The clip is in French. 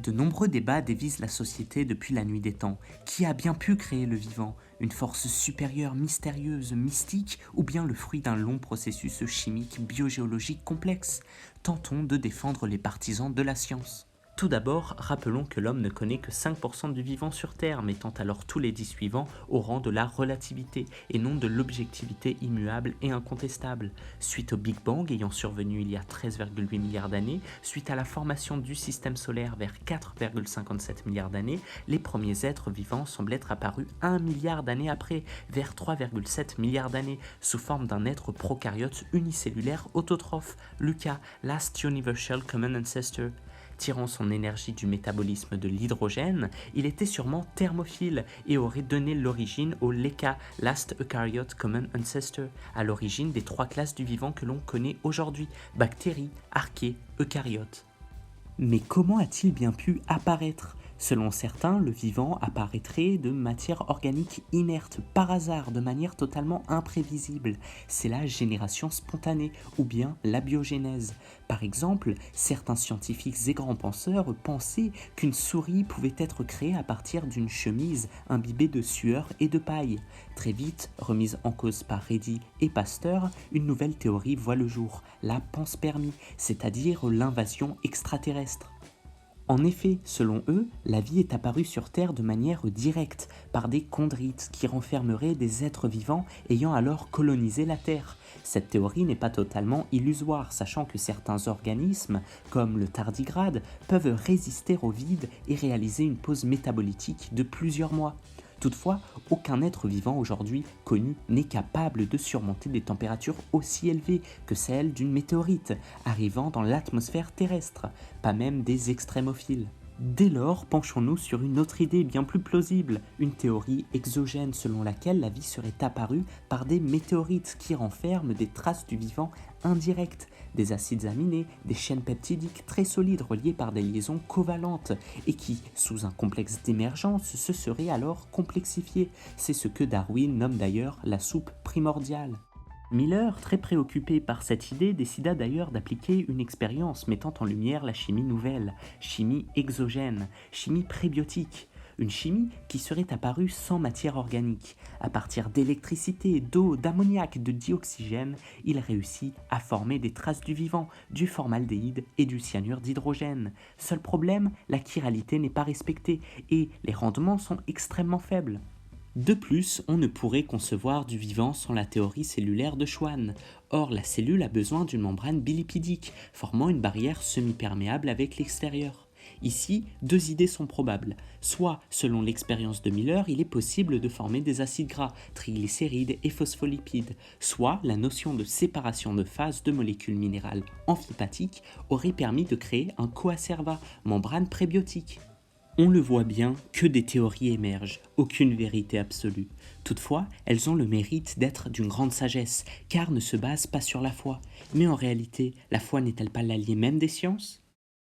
De nombreux débats dévisent la société depuis la nuit des temps. Qui a bien pu créer le vivant? Une force supérieure, mystérieuse, mystique, ou bien le fruit d'un long processus chimique, biogéologique complexe? Tentons de défendre les partisans de la science. Tout d'abord, rappelons que l'homme ne connaît que 5% du vivant sur Terre, mettant alors tous les 10 suivants au rang de la relativité et non de l'objectivité immuable et incontestable. Suite au Big Bang ayant survenu il y a 13,8 milliards d'années, suite à la formation du système solaire vers 4,57 milliards d'années, les premiers êtres vivants semblent être apparus 1 milliard d'années après, vers 3,7 milliards d'années, sous forme d'un être prokaryote unicellulaire autotrophe, LUCA, Last Universal Common Ancestor. Tirant son énergie du métabolisme de l'hydrogène, il était sûrement thermophile et aurait donné l'origine au LECA, Last Eukaryote Common Ancestor, à l'origine des 3 classes du vivant que l'on connaît aujourd'hui, bactéries, archées, eucaryotes. Mais comment a-t-il bien pu apparaître? Selon certains, le vivant apparaîtrait de matière organique inerte, par hasard, de manière totalement imprévisible. C'est la génération spontanée, ou bien la biogénèse. Par exemple, certains scientifiques et grands penseurs pensaient qu'une souris pouvait être créée à partir d'une chemise imbibée de sueur et de paille. Très vite, remise en cause par Reddy et Pasteur, une nouvelle théorie voit le jour, la panspermie, c'est-à-dire l'invasion extraterrestre. En effet, selon eux, la vie est apparue sur Terre de manière directe, par des chondrites qui renfermeraient des êtres vivants ayant alors colonisé la Terre. Cette théorie n'est pas totalement illusoire, sachant que certains organismes, comme le tardigrade, peuvent résister au vide et réaliser une pause métabolitique de plusieurs mois. Toutefois, aucun être vivant aujourd'hui connu n'est capable de surmonter des températures aussi élevées que celles d'une météorite arrivant dans l'atmosphère terrestre, pas même des extrémophiles. Dès lors, penchons-nous sur une autre idée bien plus plausible, une théorie exogène selon laquelle la vie serait apparue par des météorites qui renferment des traces du vivant indirectes, des acides aminés, des chaînes peptidiques très solides reliées par des liaisons covalentes et qui, sous un complexe d'émergence, se seraient alors complexifiées. C'est ce que Darwin nomme d'ailleurs la soupe primordiale. Miller, très préoccupé par cette idée, décida d'ailleurs d'appliquer une expérience mettant en lumière la chimie nouvelle, chimie exogène, chimie prébiotique, une chimie qui serait apparue sans matière organique. À partir d'électricité, d'eau, d'ammoniac, de dioxygène, il réussit à former des traces du vivant, du formaldéhyde et du cyanure d'hydrogène. Seul problème, la chiralité n'est pas respectée et les rendements sont extrêmement faibles. De plus, on ne pourrait concevoir du vivant sans la théorie cellulaire de Schwann. Or, la cellule a besoin d'une membrane bilipidique, formant une barrière semi-perméable avec l'extérieur. Ici, 2 idées sont probables. Soit, selon l'expérience de Miller, il est possible de former des acides gras, triglycérides et phospholipides. Soit, la notion de séparation de phase de molécules minérales amphipathiques aurait permis de créer un coacerva, membrane prébiotique. On le voit bien, que des théories émergent, aucune vérité absolue. Toutefois, elles ont le mérite d'être d'une grande sagesse, car ne se basent pas sur la foi. Mais en réalité, la foi n'est-elle pas l'allié même des sciences ?